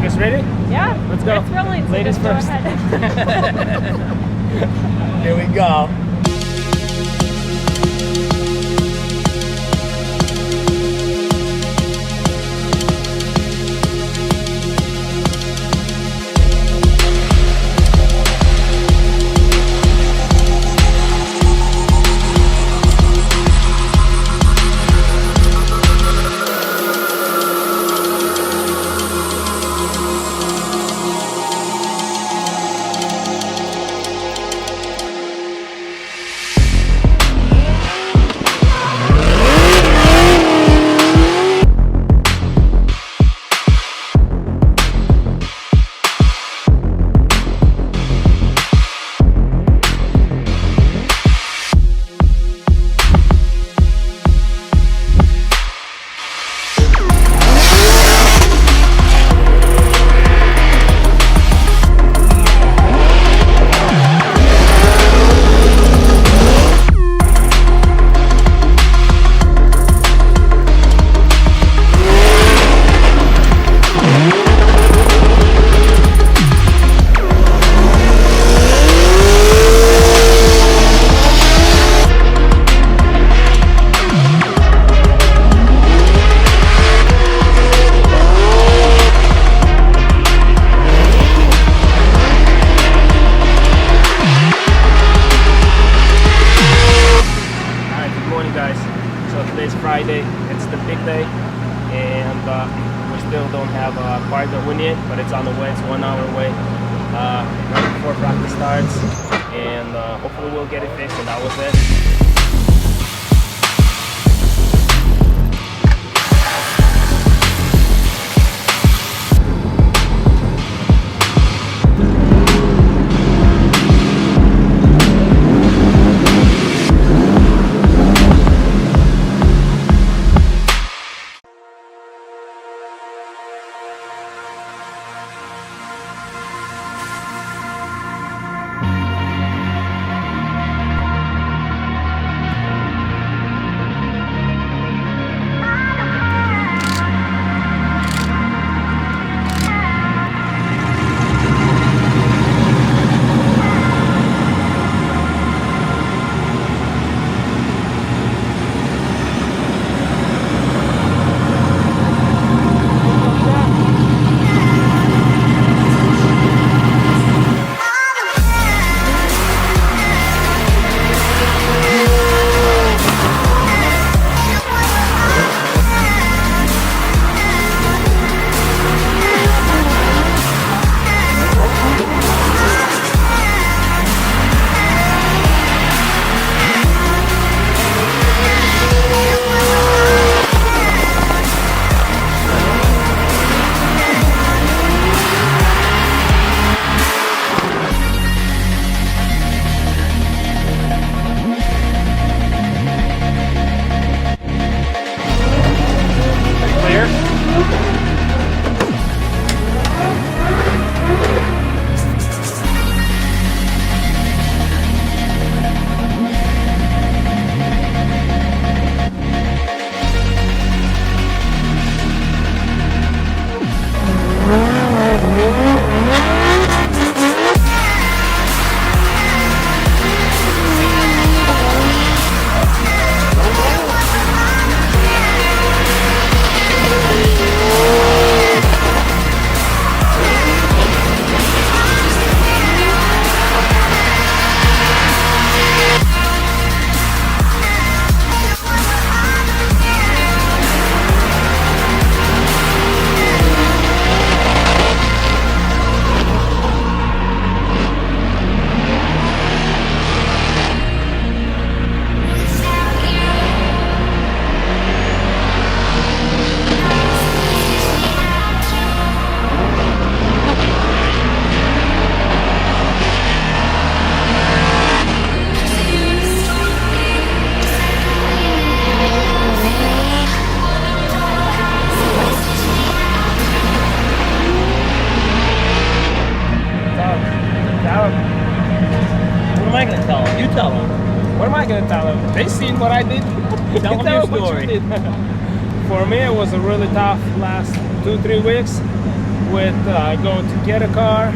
guys ready? Yeah. Let's go. It's rolling, so Ladies just go first. ahead. Here we go. Friday, it's the big day, and we still don't have a partner win yet, but it's on the way. It's 1 hour away, right before practice starts, and hopefully we'll get it fixed, and that was it. What am I going to tell them? You tell them. What am I going to tell them? They seen what I did. Tell them your story. For me, it was a really tough last 2-3 weeks. with going to get a car.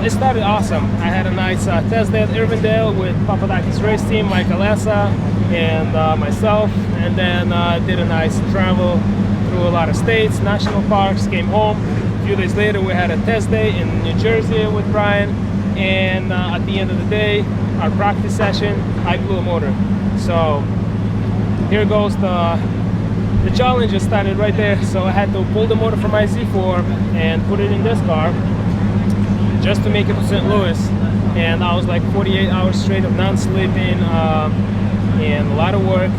It started awesome. I had a nice test day at Irvindale with Papadakis race team, Michael Essa, and myself, and then did a nice travel through a lot of states, national parks, came home. A few days later we had a test day in New Jersey with Brian, and at the end of the day, our practice session, I blew a motor. So here goes the challenge just started right there. So I had to pull the motor from my Z4 and put it in this car just to make it to St. Louis. And I was like 48 hours straight of non-sleeping and a lot of work.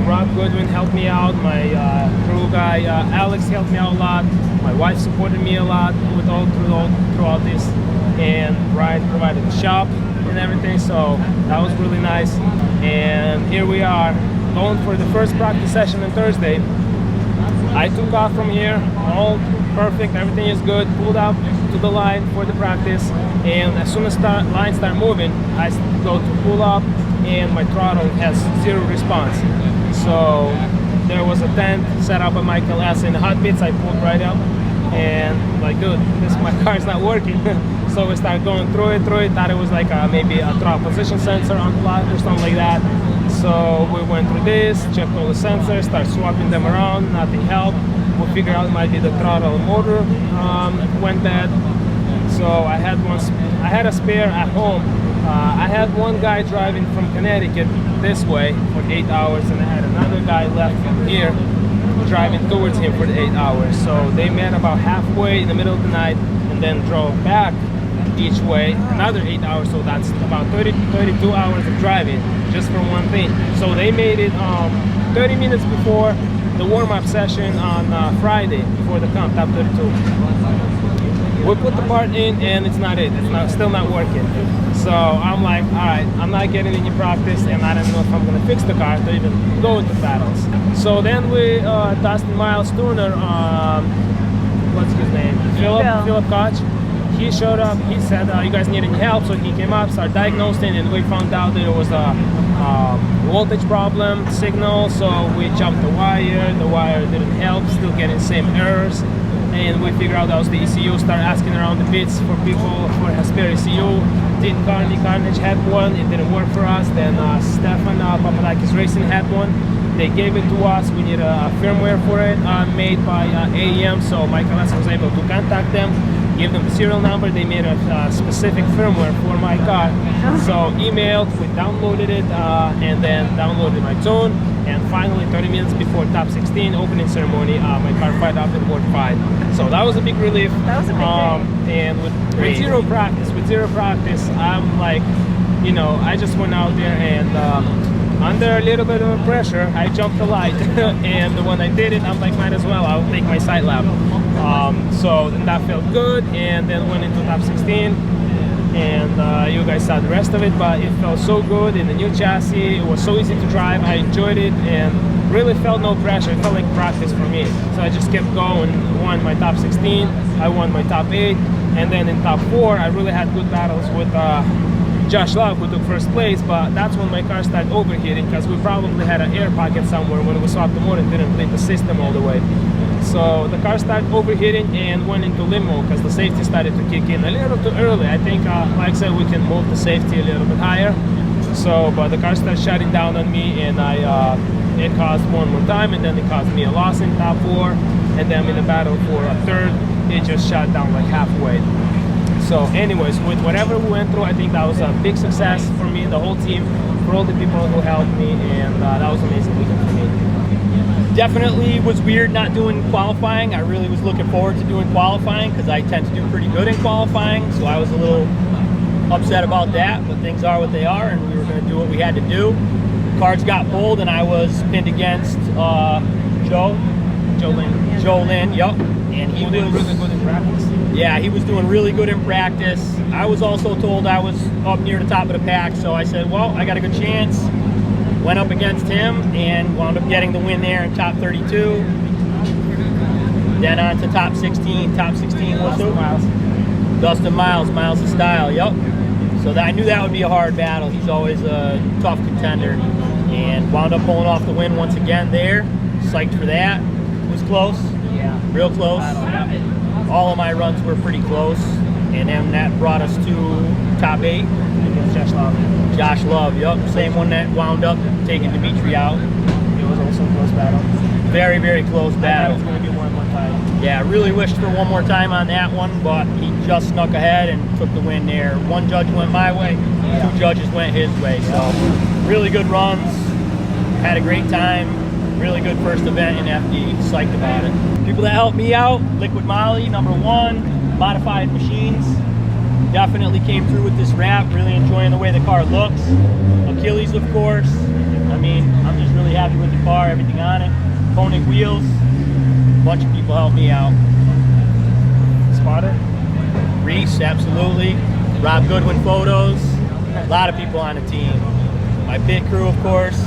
Rob Goodwin helped me out. My crew guy Alex helped me out a lot. My wife supported me a lot with throughout this, and Brian provided the shop and everything. So that was really nice. And here we are, going for the first practice session on Thursday. I took off from here, all perfect, everything is good, pulled up to the line for the practice, and as soon as the line start moving, I go to pull up and my throttle has zero response. So there was a tent set up by Michael S. in the hot bits. I pulled right up and like, dude, my car's not working. So we started going through it, thought it was like maybe a throttle position sensor unplugged or something like that. So we went through this, checked all the sensors, started swapping them around, nothing helped. We figured out it might be the throttle motor went bad. So I had a spare at home. I had one guy driving from Connecticut this way for 8 hours, and I had another guy left from here driving towards him for 8 hours. So they met about halfway in the middle of the night and then drove back each way another 8 hours. So that's about 32 hours of driving just for one thing. So they made it 30 minutes before the warm-up session on Friday before the comp, top 32. We put the part in and it's still not working. So I'm like, all right, I'm not getting any practice, and I don't know if I'm gonna fix the car to even go into battles. So then we Dustin Miles tuner, what's his name? Philip Koch. He showed up, he said, you guys need any help? So he came up, started diagnosing, and we found out that it was a voltage problem, signal. So we jumped the wire didn't help, still getting same errors. And we figured out that was the ECU, started asking around the bits for people for a spare ECU. Dean Carnage had one, it didn't work for us. Then Stefan Papadakis Racing had one. They gave it to us. We need a firmware for it made by AEM. So Michael S. was able to contact them, give them the serial number. They made a specific firmware for my car. So emailed, we downloaded it, and then downloaded my tune. And finally, 30 minutes before top 16 opening ceremony, my car fired up and worked fine. So that was a big relief. That was a big day. And with zero practice, I'm like, you know, I just went out there and under a little bit of pressure, I jumped the light. And when I did it, I'm like, might as well, I'll take my side lap. So then that felt good, and then went into top 16. And you guys saw the rest of it, but it felt so good in the new chassis. It was so easy to drive. I enjoyed it and really felt no pressure. It felt like practice for me. So I just kept going, won my top 16, I won my top 8, and then in top 4, I really had good battles with Josh Love, who took first place, but that's when my car started overheating, because we probably had an air pocket somewhere when we swapped the motor and didn't bleed the system all the way. So the car started overheating and went into limbo because the safety started to kick in a little too early. I think, like I said, we can move the safety a little bit higher. So, but the car started shutting down on me, and it caused one more time, and then it caused me a loss in top 4, and then I'm in the battle for a third. It just shut down like halfway. So anyways, with whatever we went through, I think that was a big success for me, the whole team, for all the people who helped me, and that was an amazing weekend for me. Definitely was weird not doing qualifying. I really was looking forward to doing qualifying because I tend to do pretty good in qualifying, so I was a little upset about that, but things are what they are, and we were going to do what we had to do. Cards got pulled, and I was pinned against Joe Lynn, yep. And he was really good in practice. Yeah, he was doing really good in practice. I was also told I was up near the top of the pack, so I said, well, I got a good chance. Went up against him and wound up getting the win there in top 32. Then on to top 16. Top 16 was who? Dustin Miles, Miles of Style, yep. So I knew that would be a hard battle. He's always a tough contender. And wound up pulling off the win once again there. Psyched for that. It was close. Yeah. Real close. All of my runs were pretty close, and then that brought us to top 8. Against Josh Love. Josh Love, yup, same one that wound up taking Dmitriy out. It was also a close battle. Very, very close battle. It's going to be one more time. Yeah, really wished for one more time on that one, but he just snuck ahead and took the win there. One judge went my way, 2 judges went his way. So really good runs, had a great time, really good first event in FD, psyched about it. People that helped me out, Liquid Molly, number 1, Modified Machines. Definitely came through with this wrap, really enjoying the way the car looks. Achilles, of course. I mean, I'm just really happy with the car, everything on it. Koenig wheels, a bunch of people helped me out. Spotter? Reese, absolutely. Rob Goodwin Photos, a lot of people on the team. My pit crew, of course.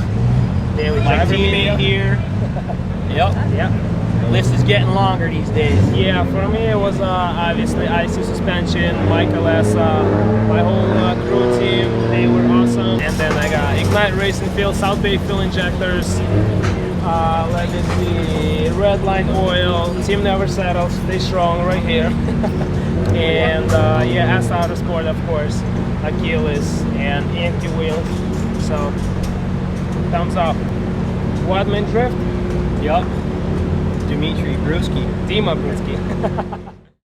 Daily My driver teammate media. here. Yep. Yep. The list is getting longer these days. Yeah, for me it was obviously IC Suspension, Michael S, my whole crew team, they were awesome. And then I got Ignite Racing Fuel, South Bay Fuel Injectors, let me see, Redline Oil, Team Never Settles, stay strong right here. And yeah, S Autosport, of course, Achilles, and Empty Wheels. So, thumbs up. Wadman Drift? Yup. Dmitriy Brutskiy. Dima Brutskiy.